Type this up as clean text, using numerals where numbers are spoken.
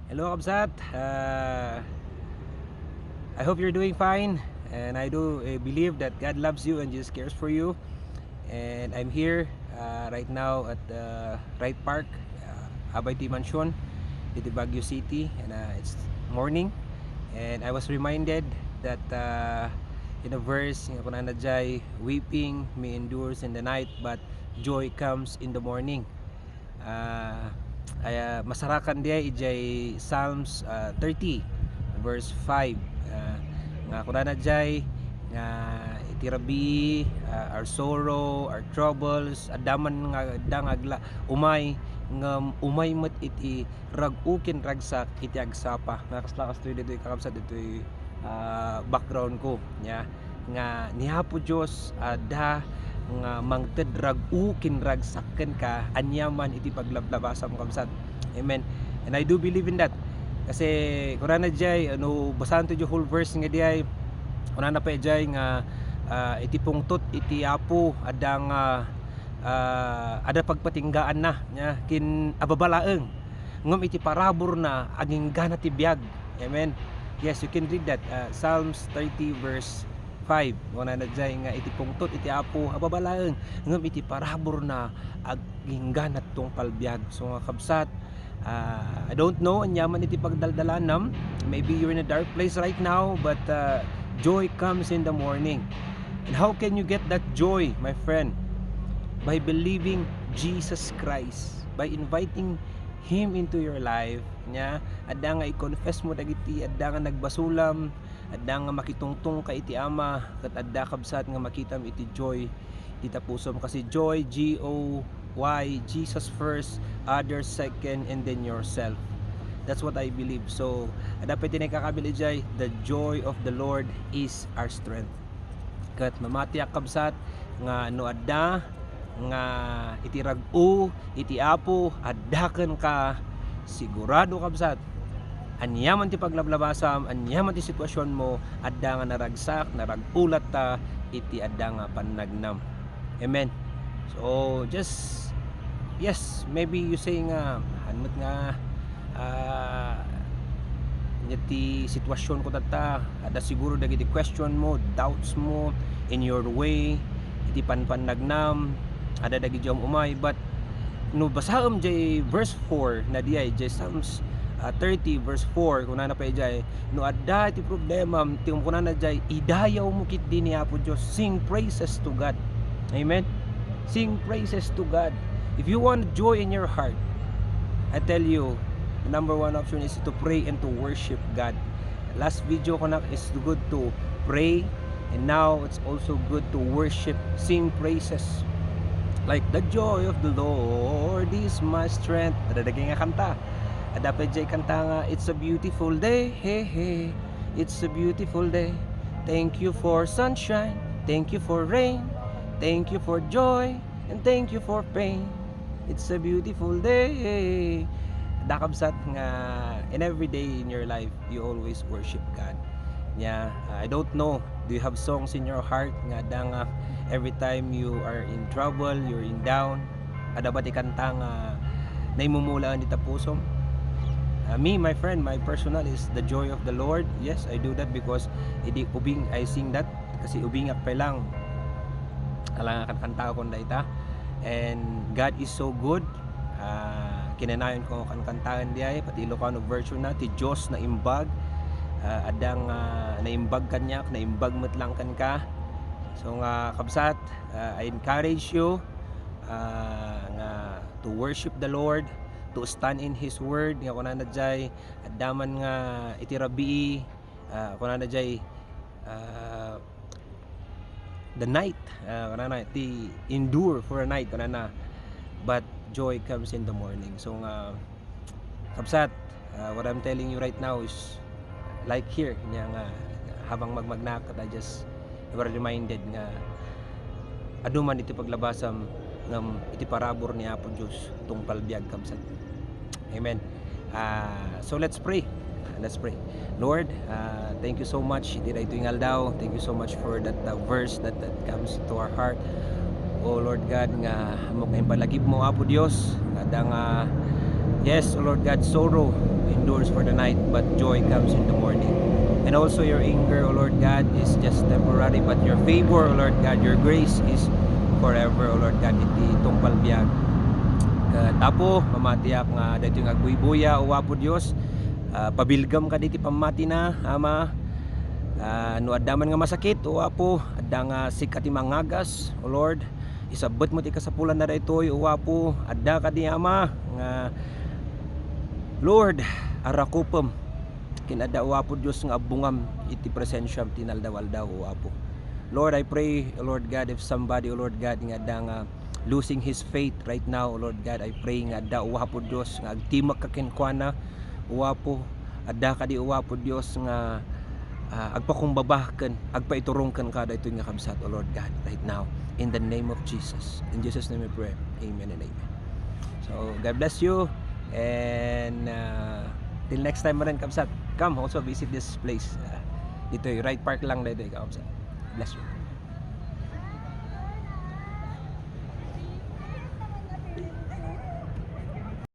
Hello, Kabsat. I hope you're doing fine, and I do believe that God loves you and just cares for you. And I'm here right now at Wright Park, Abay Mansion, dito Baguio City, and it's morning. And I was reminded that in a verse, kung na jay, weeping may endures in the night, but joy comes in the morning. Ay masarakan dia ijay Psalms 30 verse 5, nga kunana jay nga itirabi our sorrow, our troubles, adaman nga dangagla umay nga umay met iti ragukin ragsak iti agsapa nga kaslakas to dito kakabsat dito background ko nya nga nihapo Dios ada nga mangted rag-u kinragsaken ka anyaman iti paglablabasa mo kabsat. Amen. And I do believe in that. Kasi kuna na jay ano basahan to yung whole verse nga diay kuna na pa jay nga iti pungtot iti apo adang ada pagpatinggaan na nya kin ababalaeng ngem iti parabor na aging gana ti biag. Amen. Yes, you can read that. Psalms 30 verse 5. Wala na dyan nga iti pungtot iti apo ababalaeng ngem iti parabor na aging ganat tong palbiag. So nga kabsat, I don't know anyaman iti pagdaldalanam. Maybe you're in a dark place right now, but joy comes in the morning. And how can you get that joy, my friend? By believing Jesus Christ, by inviting Him into your life nya adda nga i-confess mo dagiti adda nga nagbasulam, adda nga makitungtong ka iti Ama, ket adda kabsat nga makitam iti joy iti tapusom. Kasi joy, G-O-Y, Jesus first, others second, and then yourself. That's what I believe. So adda pa iti nakakabili jay, the joy of the Lord is our strength. Ket mamatiak kabsat nga no adda nga iti rag-u iti apo addaken ka, sigurado kabsat anyaman ti paglablabasam, anyaman ti sitwasyon mo, adda nga naragsak naragulat ta iti adda nga pannagnam. Amen. So just yes, maybe you say nga hanmet nga iti sitwasyon ko tata ada siguro dagiti question mo, doubts mo in your way iti panpannagnam ada dagi jam umay, but no basaam jay verse 4 na diay jay Psalms 30 verse 4 kuna na pa jay no adda iti problema ti kuna na jay idayaw mo kit din ni Apo Dios, sing praises to God. Amen. Sing praises to God. If you want joy in your heart, I tell you the number one option is to pray and to worship God. Last video ko na is good to pray, and now it's also good to worship, sing praises. Like the joy of the Lord is my strength. Dadagay nga kanta. Dapat jay kanta nga, it's a beautiful day. Hey hey, it's a beautiful day. Thank you for sunshine, thank you for rain, thank you for joy, and thank you for pain. It's a beautiful day. Dakabsat nga in every day in your life you always worship God. Yeah, I don't know, do you have songs in your heart nga dang every time you are in trouble, you're in down, ada ba ti kanta nga naimumulaan di tapusom? Me, my friend, my personal is the joy of the Lord. Yes, I do that because I sing that kasi ubingak pa lang alang kanta ko ita, and God is so good. Kinanayon ko kan kantahan diay pati Ilocano version na ti Diyos na imbag, adang naimbag kanyak, naimbag metlang kan ka. So nga kabsat, I encourage you nga to worship the Lord, to stand in His word nga kuna na jay addaman nga itirabi kuna na jay the night kuna na ti endure for a night kuna na, but joy comes in the morning. So nga kabsat, what I'm telling you right now is like here nya nga habang magmagnakat, I just were reminded nga aduman iti paglabasam ngam iti parabor ni Apo Dios tung palbiag kabsat. Amen. So let's pray. Let's pray. Lord, thank you so much iti daytoy nga aldaw. Thank you so much for that verse that comes to our heart. Oh Lord God, nga mo kay palagib mo Apo Dios, nga yes, oh Lord God, sorrow in endures for the night, but joy comes in the morning. And also your anger, O Lord God, is just temporary, but your favor, O Lord God, your grace is forever, O Lord God. Iti tungpal biyag. Tapo, mamatiyak nga dito yung agbuy-buya, o wapo Diyos. Pabilgam ka diti pamati na, Ama. No addaman nga masakit, o wapo, adda nga sikat mangagas, O Lord. Isabot mo ti kasapulan na daytoy, o wapo, adda ka di Ama nga Lord, arakupem kinada wapo Dios nga abungam iti presensyam tinaldawaldaw o apo. Lord, I pray, O Lord God, if somebody, O Lord God, nga da nga losing his faith right now, O Lord God, I pray nga da wapo Dios nga agtimak ka kenkwana wapo, adda ka di wapo Dios nga agpakumbabahken, agpaiturongken kada ito nga kabsat, O Lord God, right now, in the name of Jesus. In Jesus' name we pray. Amen and amen. So, God bless you. And till next time rin kabsat, come also visit this place. Dito right park lang dito kabsat. Bless you.